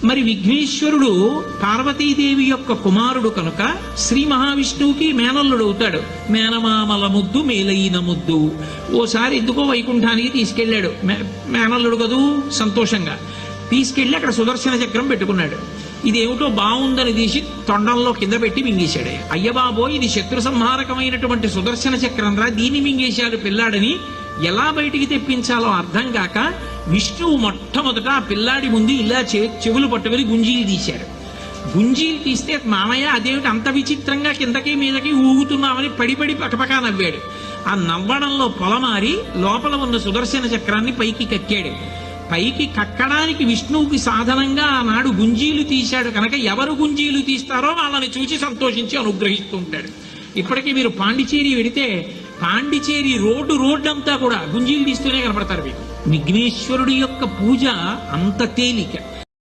మరి విఘ్నేశ్వరుడు పార్వతీదేవి యొక్క కుమారుడు కనుక శ్రీ మహావిష్ణువుకి మేనల్లుడు అవుతాడు. మేనమామల ముద్దు మేలైన ముద్దు. ఓసారి ఎందుకో వైకుంఠానికి తీసుకెళ్లాడు, మేనల్లుడు కదూ సంతోషంగా తీసుకెళ్లి అక్కడ సుదర్శన చక్రం పెట్టుకున్నాడు. ఇదేమిటో బాగుందని తీసి తొండంలో కింద పెట్టి మింగేశాడు. అయ్యబాబో ఇది శత్రు సంహారకమైనటువంటి సుదర్శన చక్రం రా, దీన్ని మింగేశాడు పిల్లాడని ఎలా బయటికి తెప్పించాలో అర్థం కాక విష్ణువు మొట్టమొదట ఆ పిల్లాడి ముందు ఇలా చెవులు పట్టుకుని గుంజీలు తీశాడు. గుంజీలు తీస్తే మామయ్య అదేమిటి అంత విచిత్రంగా కిందకి మీదకి ఊగుతున్నామని పడిపడి పకపకా నవ్వాడు. ఆ నవ్వడంలో పొలమారి లోపల ఉన్న సుదర్శన చక్రాన్ని పైకి కక్కాడు. పైకి కక్కడానికి విష్ణువుకి సాధనంగా ఆనాడు గుంజీలు తీశాడు కనుక ఎవరు గుంజీలు తీస్తారో వాళ్ళని చూసి సంతోషించి అనుగ్రహిస్తూ ఉంటాడు. ఇప్పటికీ మీరు పాండిచేరి వెడితే పాండిచేరి రోడ్డు అంతా కూడా గుంజీలు తీస్తూనే కనపడతారు మీకు. విఘ్నేశ్వరుడి యొక్క పూజ అంత తేలిక.